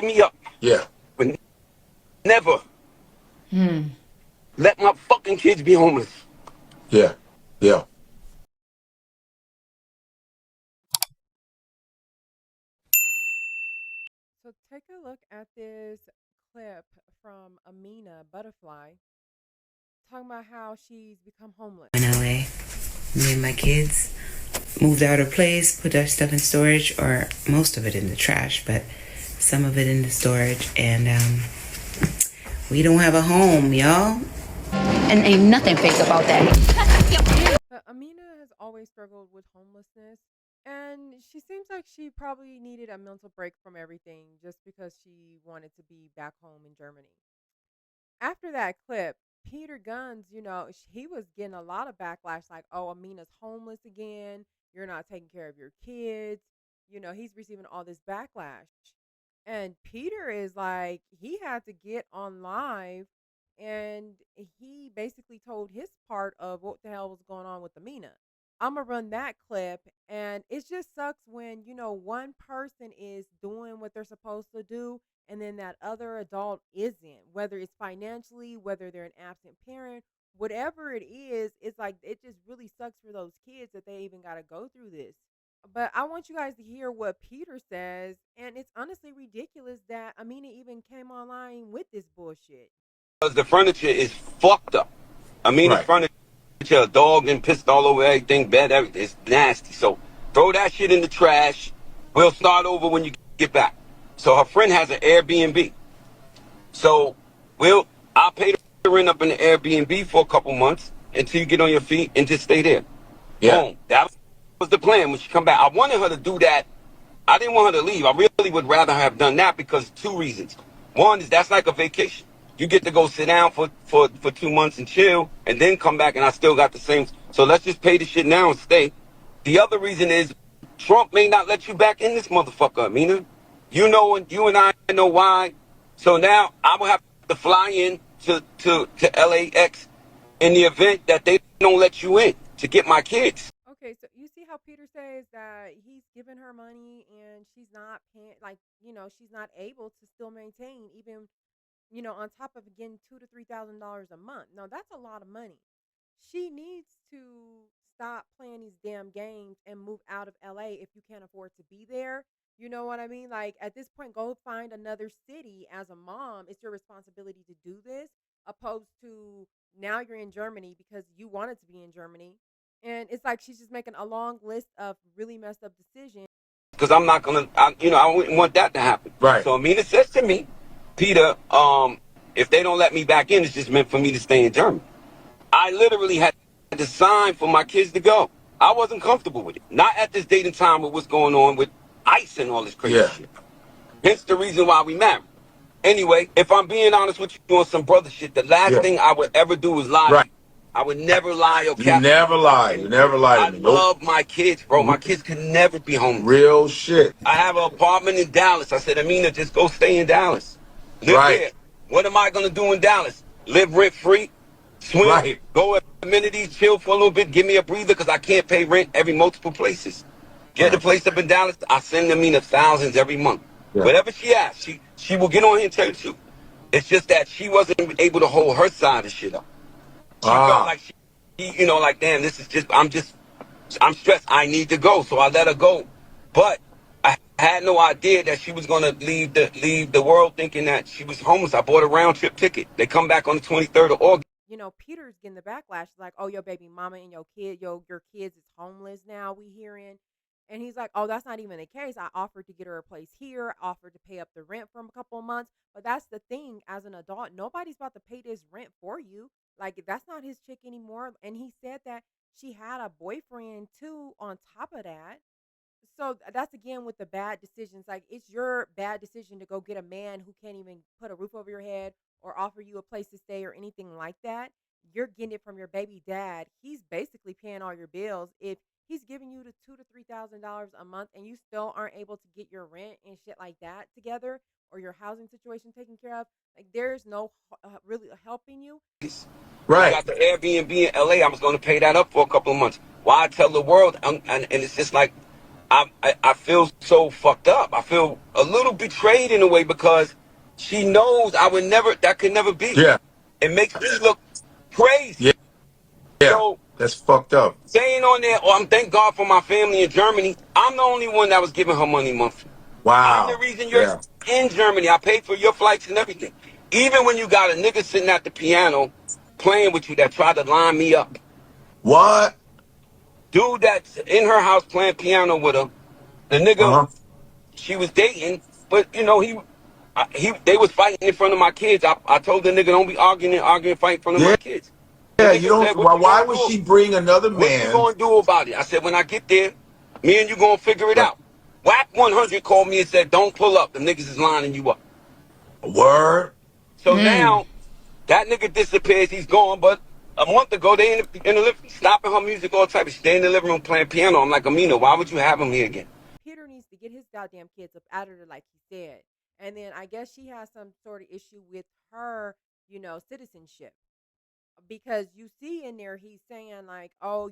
fucking me up. Yeah. But never let my fucking kids be homeless. Yeah. Yeah. So take a look at this clip from Amina Buddafly talking about how she's become homeless. In LA, me and my kids moved out of place, put our stuff in storage, or most of it in the trash, but some of it in the storage, and we don't have a home, y'all. And ain't nothing fake about that. But Amina has always struggled with homelessness, and she seems like she probably needed a mental break from everything just because she wanted to be back home in Germany. After that clip, Peter Gunz, he was getting a lot of backlash like, oh, Amina's homeless again. You're not taking care of your kids. He's receiving all this backlash. And Peter is like, he had to get on live and he basically told his part of what the hell was going on with Amina. I'm going to run that clip. And it just sucks when, one person is doing what they're supposed to do and then that other adult isn't, whether it's financially, whether they're an absent parent, whatever it is, it's like it just really sucks for those kids that they even got to go through this. But I want you guys to hear what Peter says, and it's honestly ridiculous that Amina even came online with this bullshit. Because the furniture is fucked up. Amina's Right. furniture, a dog and pissed all over everything, bed, everything. It's nasty. So throw that shit in the trash. We'll start over when you get back. So her friend has an Airbnb. So I'll pay the rent up in the Airbnb for a couple months until you get on your feet and just stay there. Yeah. Boom. That was the plan when she come back. I wanted her to do that. I didn't want her to leave. I really would rather have done that because two reasons. One is that's like a vacation. You get to go sit down for 2 months and chill and then come back and I still got the same. So let's just pay the shit now and stay. The other reason is Trump may not let you back in this motherfucker, Amina. You know, and you and I know why. So now I will have to fly in to LAX in the event that they don't let you in to get my kids. Okay, so you see how Peter says that he's giving her money and she's not paying, she's not able to still maintain even, on top of getting $2,000 to $3,000 a month. Now that's a lot of money. She needs to stop playing these damn games and move out of LA if you can't afford to be there. You know what I mean? Like at this point, go find another city as a mom. It's your responsibility to do this, opposed to now you're in Germany because you wanted to be in Germany. And it's like she's just making a long list of really messed up decisions. Because I'm not going to, I wouldn't want that to happen. Right. So Amina says to me, Peter, if they don't let me back in, it's just meant for me to stay in Germany. I literally had to sign for my kids to go. I wasn't comfortable with it. Not at this date and time with what's going on with ICE and all this crazy shit. Hence the reason why we married. Anyway, if I'm being honest with you on some brother shit, the last thing I would ever do is lie. Right. I would never lie or You cap. never lie. You never lie I to me. Nope. love my kids, bro. My kids can never be homeless. Real shit. I have an apartment in Dallas. I said, Amina, just go stay in Dallas. Live Right. there. What am I going to do in Dallas? Live rent-free? Swim? Right. Go at amenities, chill for a little bit, give me a breather because I can't pay rent every multiple places. Get a place up in Dallas. I send Amina thousands every month. Yeah. Whatever she asks, she will get on here and tell you the truth. It's just that she wasn't able to hold her side of shit up. She felt like she, like, damn, this is just, I'm stressed. I need to go. So I let her go. But I had no idea that she was going to leave the world thinking that she was homeless. I bought a round trip ticket. They come back on the 23rd of August. Peter's getting the backlash like, oh, your baby mama and your kids is homeless now, we hearing. And he's like, oh, that's not even the case. I offered to get her a place here, offered to pay up the rent for a couple of months. But that's the thing, as an adult, nobody's about to pay this rent for you. Like, that's not his chick anymore. And he said that she had a boyfriend too on top of that. So that's again with the bad decisions. Like, it's your bad decision to go get a man who can't even put a roof over your head or offer you a place to stay or anything like that. You're getting it from your baby dad. He's basically paying all your bills. If he's giving you the $2,000 to $3,000 a month and you still aren't able to get your rent and shit like that together or your housing situation taken care of, like, there's no really helping you. I got the Airbnb in LA. I was going to pay that up for a couple of months. Why I tell the world, and it's just like, I feel so fucked up. I feel a little betrayed in a way because she knows I would never, that could never be. Yeah. It makes me look crazy. Yeah. Yeah. So That's fucked up. saying on there, oh, I'm thank God for my family in Germany. I'm the only one that was giving her money monthly. I'm the Wow. reason you're Yeah. in Germany. I paid for your flights and everything. Even when you got a nigga sitting at the piano playing with you that tried to line me up. What? Dude that's in her house playing piano with her. The nigga Uh-huh. she was dating, but you know, they was fighting in front of my kids. I told the nigga, don't be arguing, fighting in front of Yeah. my kids. The Yeah. You nigga said, don't. what you Why gonna would do? she bring another What you man? gonna do about it? I said, when I get there, me and you gonna figure it Right. out. Whack 100 called me and said, don't pull up. The niggas is lining you up. Word. So now that nigga disappears. He's gone. But a month ago, they in the living, stopping her music, all type of shit. They in the living room playing piano. I'm like, Amina, why would you have him here again? Peter needs to get his goddamn kids up out of there, like he said. And then I guess she has some sort of issue with her, citizenship. Because you see in there, he's saying, like, oh,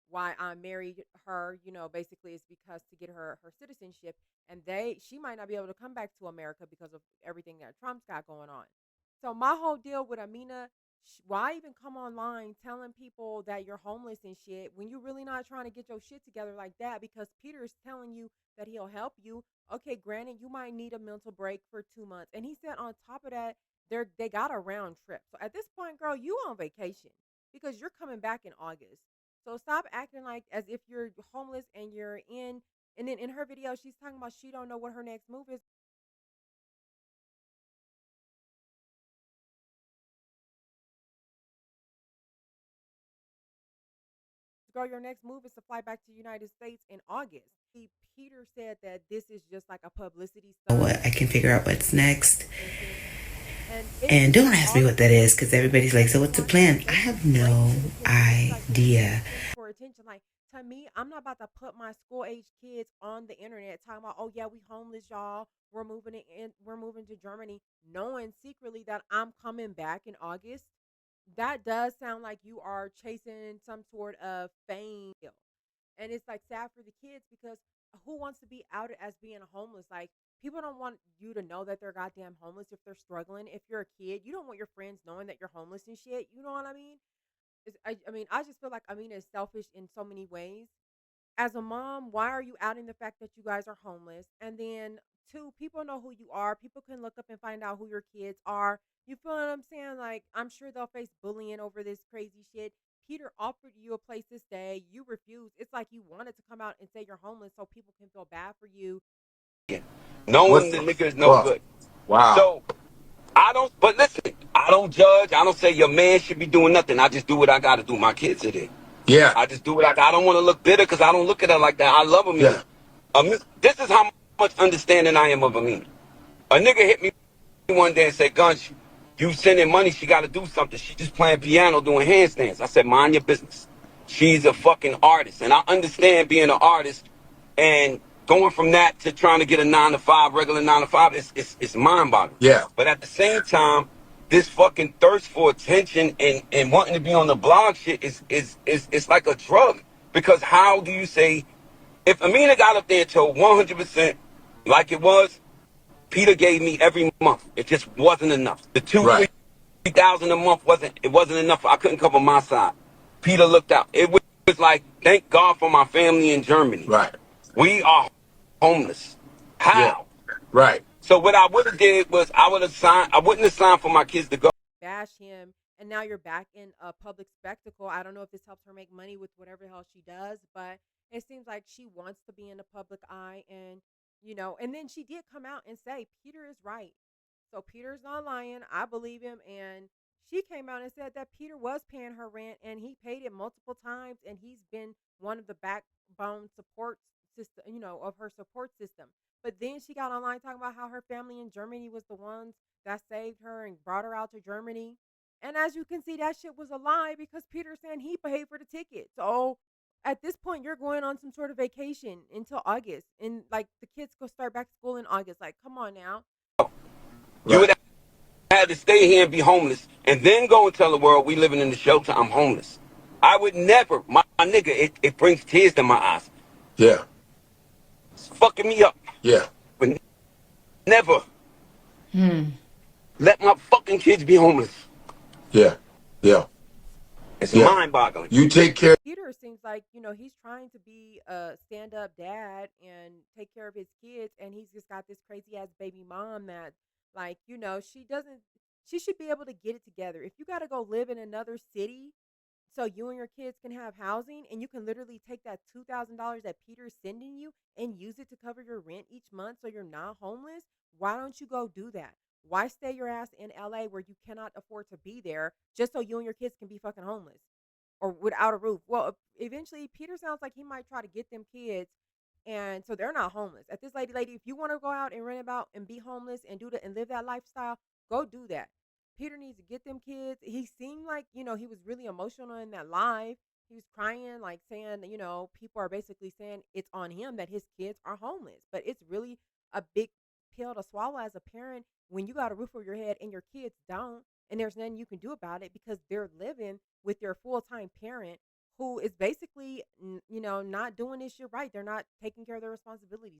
why I married her, basically it's because to get her citizenship. And she might not be able to come back to America because of everything that Trump's got going on. So my whole deal with Amina, why even come online telling people that you're homeless and shit when you're really not trying to get your shit together like that? Because Peter's telling you that he'll help you. Okay, granted, you might need a mental break for 2 months. And he said on top of that, they got a round trip. So at this point, girl, you on vacation because you're coming back in August. So stop acting like as if you're homeless and you're in. And then in her video, she's talking about she don't know what her next move is. Girl, your next move is to fly back to the United States in August. Peter said that this is just like a publicity stunt. What I can figure out what's next. And And don't ask me what that is, because everybody's like, so what's the plan? I have no idea. For attention, like to me, I'm not about to put my school age kids on the internet talking about, oh yeah, we homeless, y'all. We're moving we're moving to Germany, knowing secretly that I'm coming back in August. That does sound like you are chasing some sort of fame. And it's like sad for the kids because who wants to be outed as being homeless? Like people don't want you to know that they're goddamn homeless if they're struggling. If you're a kid, you don't want your friends knowing that you're homeless and shit. You know what I mean? I mean, I just feel like Amina is selfish in so many ways. As a mom, why are you outing the fact that you guys are homeless? And then two, people know who you are. People can look up and find out who your kids are. You feel what I'm saying? Like, I'm sure they'll face bullying over this crazy shit. Peter offered you a place to stay. You refused. It's like you wanted to come out and say you're homeless so people can feel bad for you. Knowing What the the nigga is no fuck? good. Wow. So but listen, I don't judge. I don't say your man should be doing nothing. I just do what I got to do. My kids are there. Yeah. I just do what I don't want to look bitter because I don't look at her like that. I love Amina. Yeah. This is how much understanding I am of Amina. A nigga hit me one day and said, Gunz, you sending money, she got to do something. She just playing piano, doing handstands. I said, mind your business. She's a fucking artist. And I understand being an artist and going from that to trying to get a 9 to 5, regular 9 to 5, it's mind-boggling. Yeah. But at the same time, this fucking thirst for attention and wanting to be on the blog shit is like a drug. Because how do you say, if Amina got up there and told 100% like it was, Peter gave me every month. It just wasn't enough. The Right. 2,000-3,000 a month wasn't enough. I couldn't cover my side. Peter looked out. It was like, thank God for my family in Germany. Right. We are homeless. How? Yeah. Right. So what I would have did was I wouldn't have signed for my kids to go. Bash him, and now you're back in a public spectacle. I don't know if this helps her make money with whatever the hell she does, but it seems like she wants to be in the public eye. And and then she did come out and say Peter is right. So Peter's not lying. I believe him. And she came out and said that Peter was paying her rent and he paid it multiple times, and he's been one of the backbone support system, of her support system. But then she got online talking about how her family in Germany was the ones that saved her and brought her out to Germany. And as you can see, that shit was a lie because Peter saying he paid for the ticket. So at this point, you're going on some sort of vacation until August. And like the kids go start back to school in August. Like, come on now. You would have had to stay here and be homeless and then go and tell the world we living in the shelter, I'm homeless. I would never, my nigga, it brings tears to my eyes. Yeah. It's fucking me up. Yeah. But never let my fucking kids be homeless. Yeah. Yeah. It's Yeah. mind-boggling. You take care. Peter seems like, he's trying to be a stand-up dad and take care of his kids, and he's just got this crazy ass baby mom that, like, she should be able to get it together. If you got to go live in another city so you and your kids can have housing, and you can literally take that $2,000 that Peter's sending you and use it to cover your rent each month so you're not homeless, why don't you go do that? Why stay your ass in LA where you cannot afford to be there just so you and your kids can be fucking homeless or without a roof? Well, eventually Peter sounds like he might try to get them kids, and so they're not homeless. At this lady, if you want to go out and rent about and be homeless and and live that lifestyle, go do that. Peter needs to get them kids. He seemed like, he was really emotional in that live. He was crying, like saying, people are basically saying it's on him that his kids are homeless. But it's really a big pill to swallow as a parent when you got a roof over your head and your kids don't, and there's nothing you can do about it because they're living with their full-time parent who is basically, not doing this shit right. They're not taking care of their responsibilities.